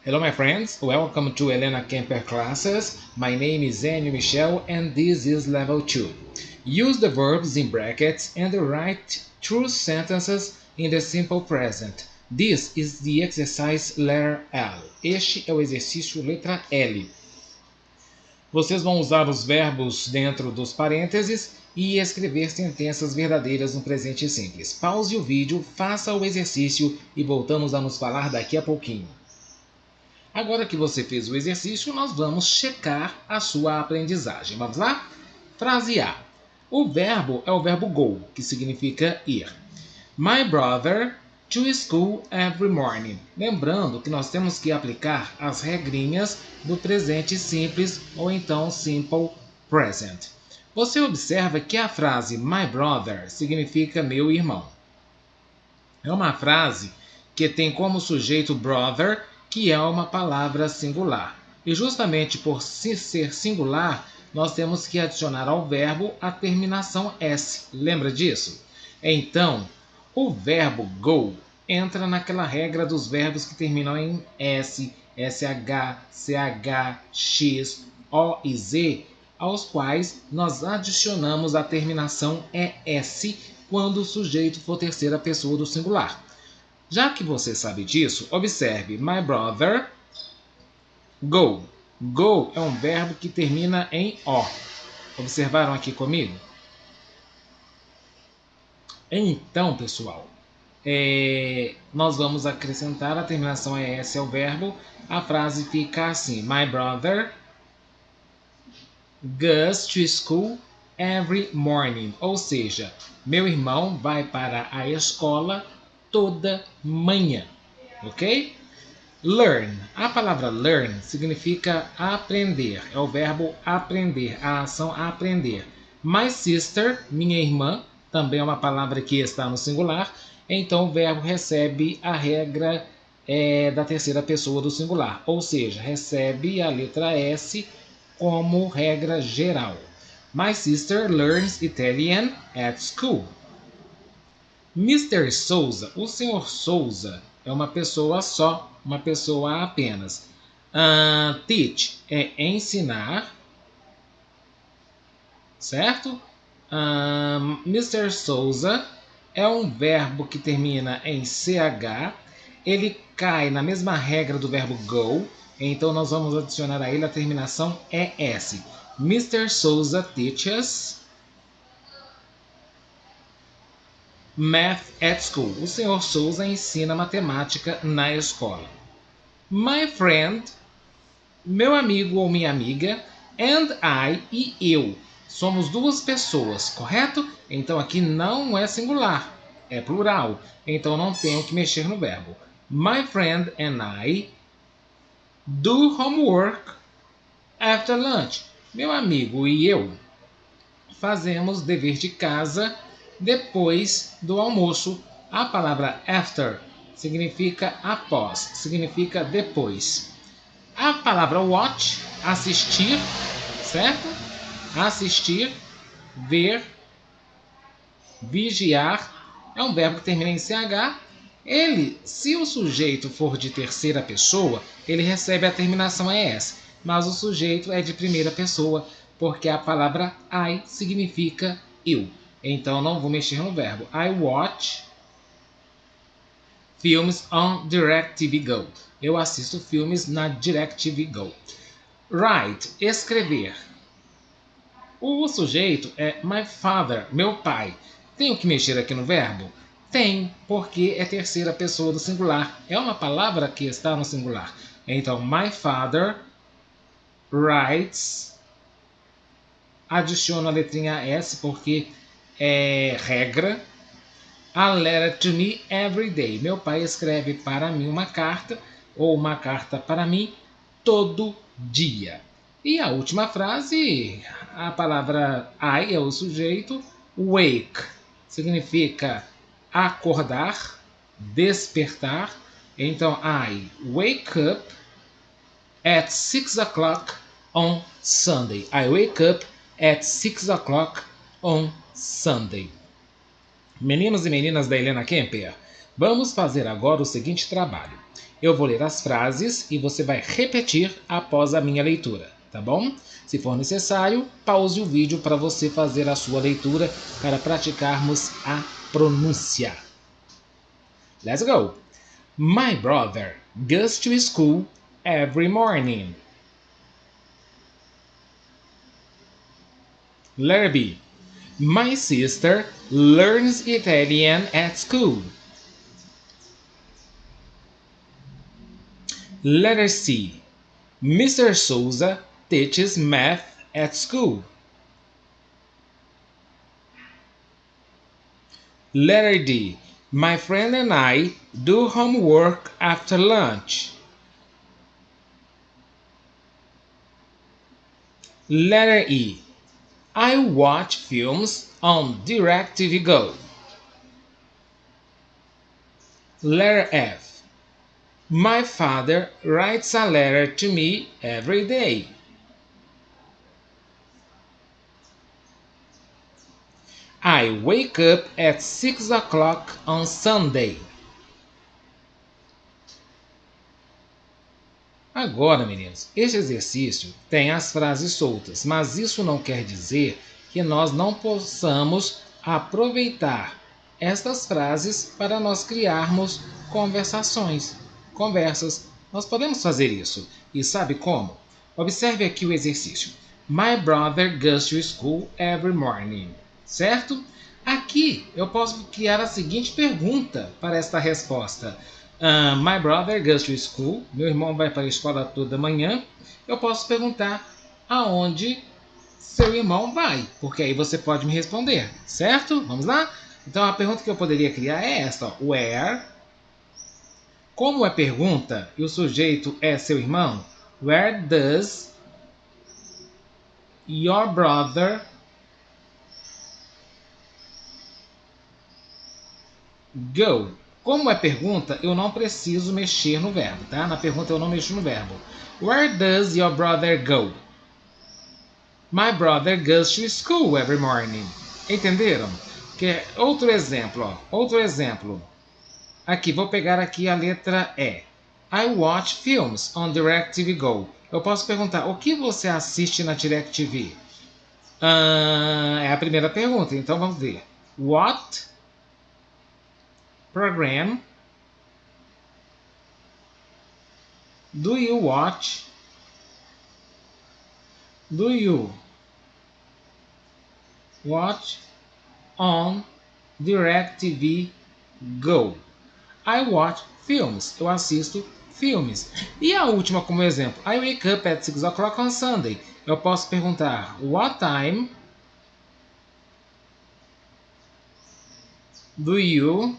Hello my friends, welcome to Helena Kemper classes. My name is Enio Michel and this is level 2. Use the verbs in brackets and write true sentences in the simple present. This is the exercise letter L. Este é o exercício letra L. Vocês vão usar os verbos dentro dos parênteses e escrever sentenças verdadeiras no presente simples. Pause o vídeo, faça o exercício e voltamos a nos falar daqui a pouquinho. Agora que você fez o exercício, nós vamos checar a sua aprendizagem. Vamos lá? Frase A. O verbo é o verbo go, que significa ir. My brother to school every morning. Lembrando que nós temos que aplicar as regrinhas do presente simples ou então simple present. Você observa que a frase my brother significa meu irmão. É uma frase que tem como sujeito brother, que é uma palavra singular. E justamente por ser singular, nós temos que adicionar ao verbo a terminação S. Lembra disso? Então, o verbo go entra naquela regra dos verbos que terminam em S, SH, CH, X, O e Z, aos quais nós adicionamos a terminação ES quando o sujeito for terceira pessoa do singular. Já que você sabe disso, observe my brother, go. Go é um verbo que termina em O. Observaram aqui comigo? Então, pessoal, nós vamos acrescentar a terminação ES ao verbo. A frase fica assim: my brother goes to school every morning. Ou seja, meu irmão vai para a escola toda manhã, ok? Learn. A palavra learn significa aprender. É o verbo aprender, a ação aprender. My sister, minha irmã, também é uma palavra que está no singular. Então o verbo recebe a regra da terceira pessoa do singular. Ou seja, recebe a letra S como regra geral. My sister learns Italian at school. Mr. Souza, o senhor Souza é uma pessoa só, uma pessoa apenas. Teach é ensinar, certo? Mr. Souza é um verbo que termina em CH, ele cai na mesma regra do verbo go, então nós vamos adicionar a ele a terminação ES. Mr. Souza teaches Math at school. O senhor Souza ensina matemática na escola. My friend, meu amigo ou minha amiga, and I e eu. Somos duas pessoas, correto? Então aqui não é singular, é plural. Então não tenho que mexer no verbo. My friend and I do homework after lunch. Meu amigo e eu fazemos dever de casa depois do almoço. A palavra after significa após, significa depois. A palavra watch, assistir, certo? Assistir, ver, vigiar, é um verbo que termina em CH. Ele, se o sujeito for de terceira pessoa, ele recebe a terminação ES, mas o sujeito é de primeira pessoa, porque a palavra I significa eu. Então, não vou mexer no verbo. I watch films on DirecTV Go. Eu assisto filmes na DirecTV Go. Write, escrever. O sujeito é my father, meu pai. Tenho que mexer aqui no verbo? Tem, porque é terceira pessoa do singular. É uma palavra que está no singular. Então, my father writes. Adiciono a letrinha S porque é regra. A letter to me every day. Meu pai escreve para mim uma carta, ou uma carta para mim, todo dia. E a última frase, a palavra I é o sujeito, wake significa acordar, despertar. Então, I wake up at 6 o'clock on Sunday. I wake up at 6 o'clock on Sunday. Meninos e meninas da Helena Kemper, vamos fazer agora o seguinte trabalho. Eu vou ler as frases e você vai repetir após a minha leitura, tá bom? Se for necessário, pause o vídeo para você fazer a sua leitura para praticarmos a pronúncia. Let's go! My brother goes to school every morning. Letter B. My sister learns Italian at school. Letter C. Mr. Souza teaches math at school. Letter D. My friend and I do homework after lunch. Letter E. I watch films on DirecTV Go. Letter F. My father writes a letter to me every day. I wake up at 6 o'clock on Sunday. Agora, meninos, este exercício tem as frases soltas, mas isso não quer dizer que nós não possamos aproveitar estas frases para nós criarmos conversas. Nós podemos fazer isso. E sabe como? Observe aqui o exercício. My brother goes to school every morning. Certo? Aqui eu posso criar a seguinte pergunta para esta resposta. My brother goes to school. Meu irmão vai para a escola toda manhã. Eu posso perguntar aonde seu irmão vai, porque aí você pode me responder, certo? Vamos lá? Então a pergunta que eu poderia criar é esta: Where? Como é pergunta e o sujeito é seu irmão, where does your brother go? Como é pergunta, eu não preciso mexer no verbo, tá? Na pergunta eu não mexo no verbo. Where does your brother go? My brother goes to school every morning. Entenderam? Que outro exemplo, ó. Outro exemplo. Aqui, vou pegar aqui a letra E. I watch films on DirecTV Go. Eu posso perguntar, o que você assiste na DirecTV? É a primeira pergunta, então vamos ver. What program do you watch? Do you watch on DirecTV Go? I watch films. Eu assisto filmes. E a última como exemplo. I wake up at 6 o'clock on Sunday. Eu posso perguntar, what time do you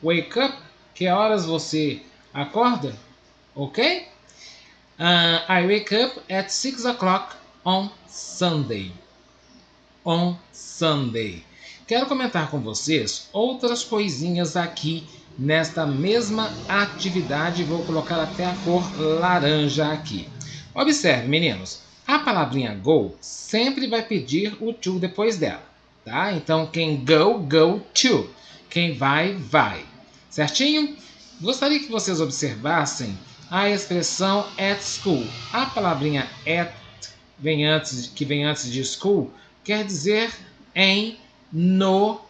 wake up? Que horas você acorda? Ok? I wake up at 6 o'clock on Sunday. On Sunday. Quero comentar com vocês outras coisinhas aqui nesta mesma atividade. Vou colocar até a cor laranja aqui. Observe, meninos. A palavrinha go sempre vai pedir o to depois dela, tá? Então, quem go, go to. Quem vai, vai. Certinho? Gostaria que vocês observassem a expressão at school. A palavrinha at que vem antes de school quer dizer em, no,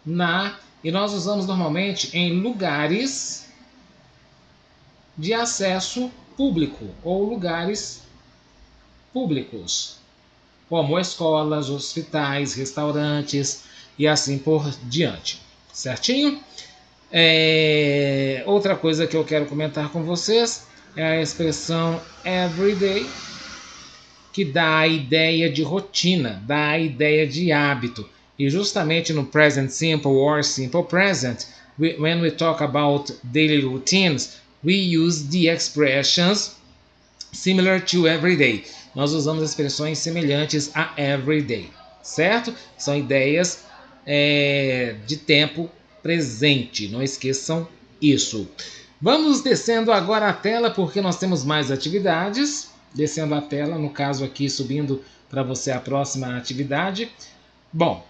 na, e nós usamos normalmente em lugares de acesso público ou lugares públicos, como escolas, hospitais, restaurantes e assim por diante. Certinho? Outra coisa que eu quero comentar com vocês é a expressão everyday, que dá a ideia de rotina, dá a ideia de hábito. E justamente no present simple or simple present, when we talk about daily routines, we use the expressions similar to everyday. Nós usamos expressões semelhantes a everyday, certo? São ideias de tempo presente, não esqueçam isso. Vamos descendo agora a tela porque nós temos mais atividades. Descendo a tela, no caso aqui, subindo para você a próxima atividade. Bom,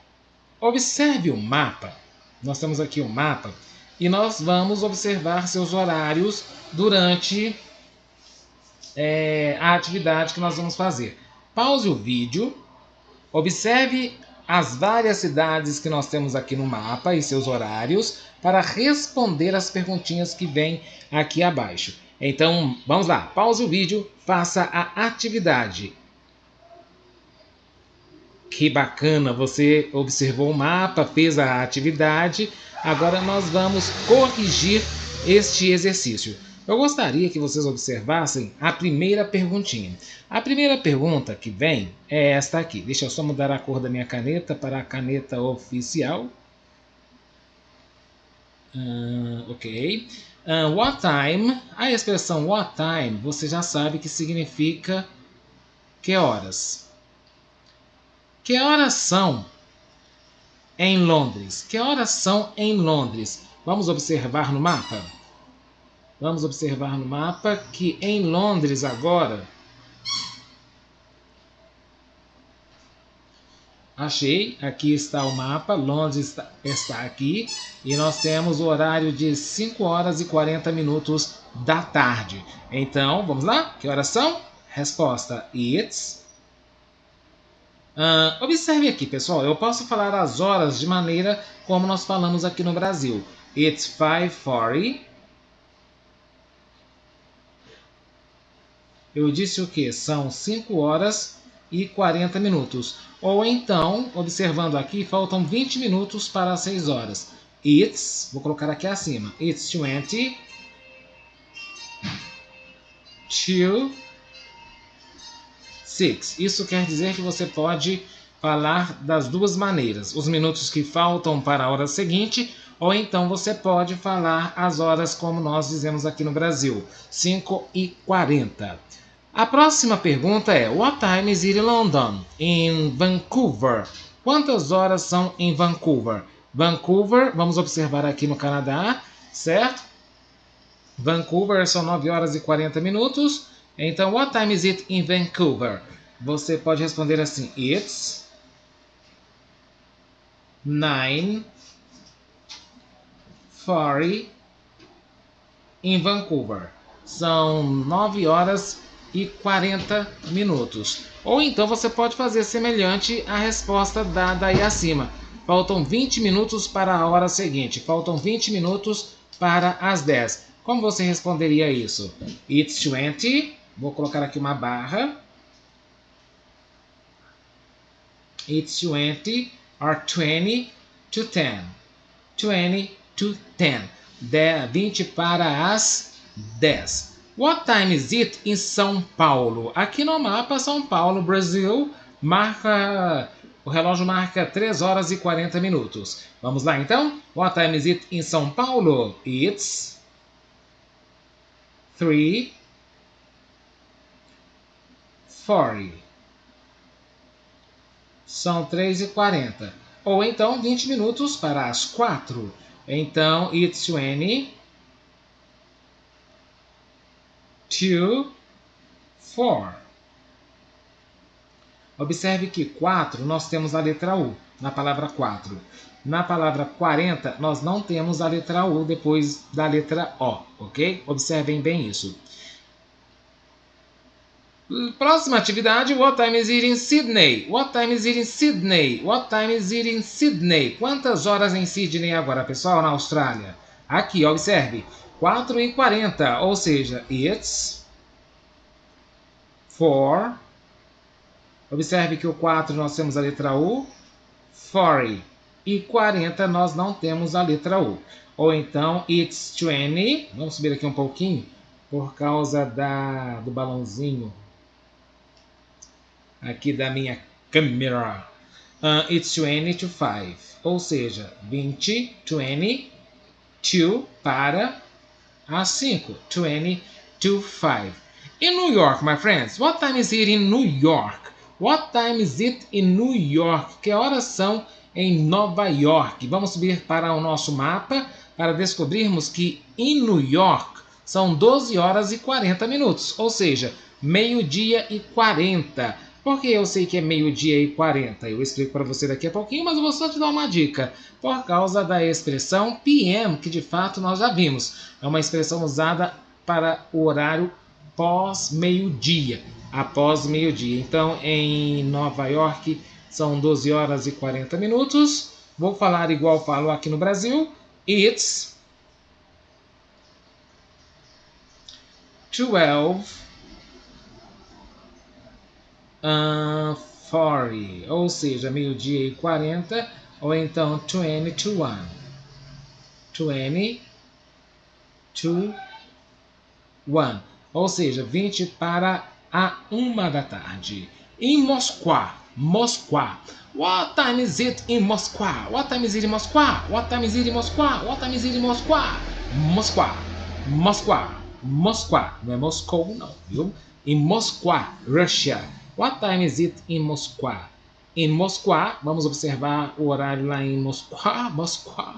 observe o mapa. Nós temos aqui o mapa e nós vamos observar seus horários durante a atividade que nós vamos fazer. Pause o vídeo, observe as várias cidades que nós temos aqui no mapa e seus horários para responder as perguntinhas que vêm aqui abaixo. Então, vamos lá, pause o vídeo, faça a atividade. Que bacana, você observou o mapa, fez a atividade. Agora nós vamos corrigir este exercício. Eu gostaria que vocês observassem a primeira perguntinha. A primeira pergunta que vem é esta aqui. Deixa eu só mudar a cor da minha caneta para a caneta oficial. Ok. What time? A expressão what time, você já sabe que significa que horas. Que horas são em Londres? Que horas são em Londres? Vamos observar no mapa? Vamos observar no mapa que em Londres agora... Achei, aqui está o mapa, Londres está aqui. E nós temos o horário de 5 horas e 40 minutos da tarde. Então, vamos lá? Que horas são? Resposta, it's... observe aqui, pessoal, eu posso falar as horas de maneira como nós falamos aqui no Brasil. It's 5:40. Eu disse o que? São 5 horas e 40 minutos. Ou então, observando aqui, faltam 20 minutos para as 6 horas. It's, vou colocar aqui acima, it's 20 to 6. Isso quer dizer que você pode falar das duas maneiras. Os minutos que faltam para a hora seguinte, ou então você pode falar as horas como nós dizemos aqui no Brasil, 5:40. A próxima pergunta é: What time is it in London? Em Vancouver. Quantas horas são em Vancouver? Vancouver, vamos observar aqui no Canadá, certo? Vancouver são 9 horas e 40 minutos. Então, what time is it in Vancouver? Você pode responder assim: It's 9:40 em Vancouver. São 9 horas e 40 minutos. Ou então você pode fazer semelhante à resposta dada aí acima. Faltam 20 minutos para a hora seguinte. Faltam 20 minutos para as 10. Como você responderia isso? It's 20. Vou colocar aqui uma barra. It's 20 or 20 to 10. 20 to 10. 20 para as 10. What time is it em São Paulo? Aqui no mapa, São Paulo, Brasil, o relógio marca 3 horas e 40 minutos. Vamos lá então? What time is it em São Paulo? It's 3:40. São 3:40. Ou então 20 minutos para as 4. Então, it's 20 to 4. Observe que 4 nós temos a letra U na palavra 4. Na palavra 40 nós não temos a letra U depois da letra O, ok? Observem bem isso. Próxima atividade, what time is it in Sydney? What time is it in Sydney? What time is it in Sydney? Quantas horas em Sydney agora, pessoal, na Austrália? Aqui, observe. 4:40, ou seja, it's 4. Observe que o 4 nós temos a letra U, 40. E 40 nós não temos a letra U. Ou então, it's 20. Vamos subir aqui um pouquinho, por causa do balãozinho aqui da minha câmera. It's 20 to 5. Ou seja, 20, 20, to para as 5. 20 to 5. In New York, my friends, what time is it in New York? What time is it in New York? Que horas são em Nova York? Vamos subir para o nosso mapa para descobrirmos que em New York são 12 horas e 40 minutos. Ou seja, meio-dia e 40. Porque eu sei que é 12h40. Eu explico para você daqui a pouquinho, mas eu vou só te dar uma dica. Por causa da expressão PM, que de fato nós já vimos. É uma expressão usada para o horário pós-meio-dia. Após meio-dia. Então, em Nova York, são 12 horas e 40 minutos. Vou falar igual falo aqui no Brasil. It's 12:40, ou seja, 12h40, ou então 20 to 1. 20 to 1, ou seja, 20 para a 1 da tarde. Em Moscou, Moscou. What time is it in Moscow? What time is it in Moscow? What time is it in Moscow? What time is it in Moscow? Moscou, Moscou, Moscou. Não é Moscou não, viu? Em Moscou, Russia. What time is it in Moscow? Em Moscou, vamos observar o horário lá em Moscou, Moscou.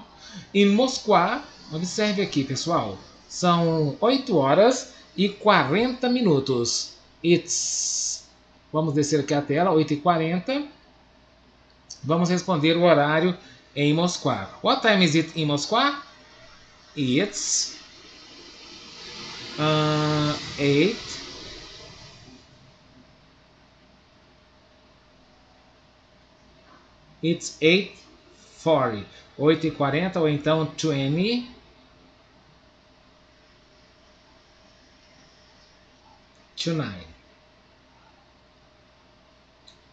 Em Moscou, observe aqui, pessoal. São 8 horas e 40 minutos. Vamos descer aqui a tela, 8h40. Vamos responder o horário em Moscou. What time is it in Moscow? It's 8. It's 8:40. 8h40 ou então 20 to 9.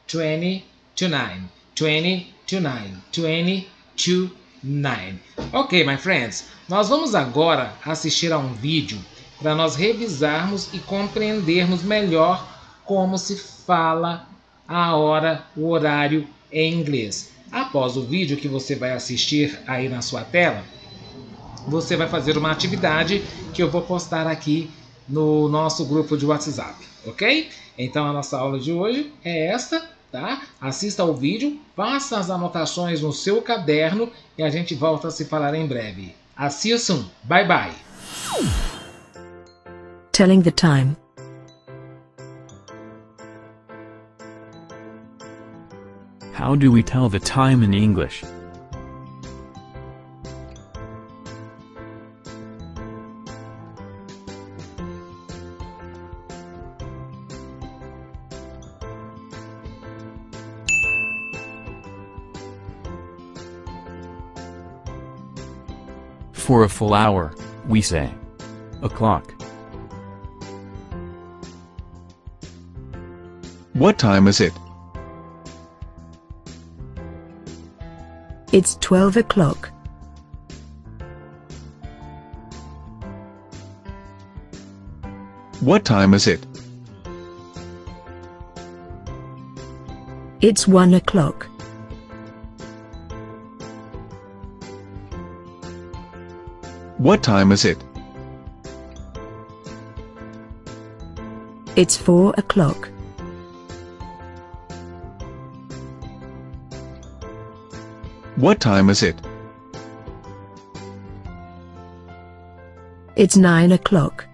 20 to 9. 20 to 9. 20 to 9. Ok, my friends. Nós vamos agora assistir a um vídeo para nós revisarmos e compreendermos melhor como se fala a hora, o horário em inglês. Após o vídeo que você vai assistir aí na sua tela, você vai fazer uma atividade que eu vou postar aqui no nosso grupo de WhatsApp, ok? Então a nossa aula de hoje é esta, tá? Assista ao vídeo, faça as anotações no seu caderno e a gente volta a se falar em breve. I'll see you soon. Bye bye. Telling the time. How do we tell the time in English? For a full hour, we say o'clock. What time is it? It's 12 o'clock. What time is it? It's 1 o'clock. What time is it? It's 4 o'clock. What time is it? It's 9 o'clock.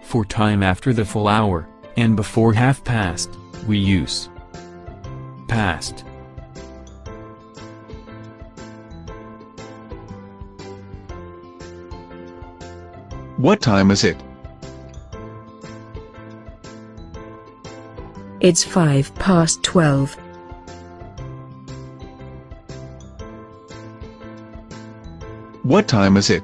For time after the full hour, and before half past, we use past. What time is it? It's 12:05. What time is it?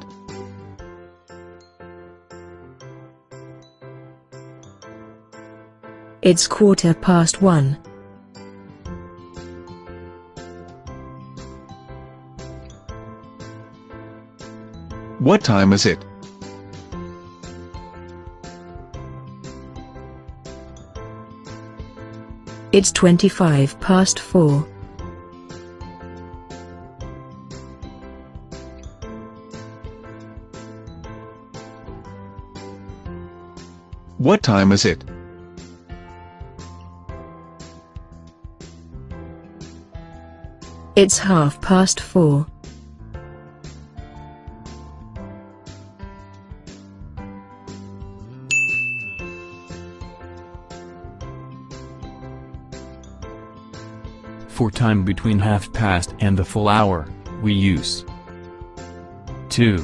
It's 1:15. What time is it? It's 4:25. What time is it? It's 4:30. For time between half past and the full hour, we use 2.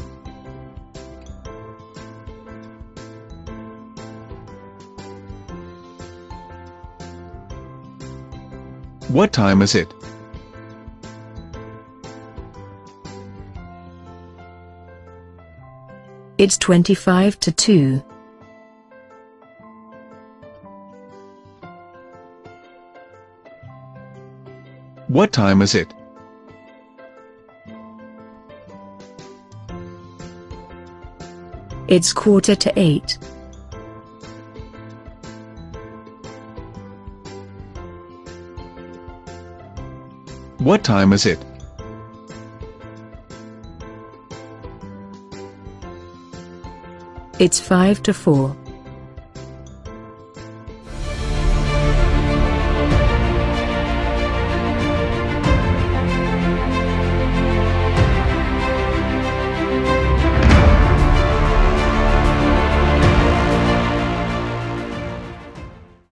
What time is it? It's 25 to 2. What time is it? It's quarter to 8. What time is it? It's 5 to 4.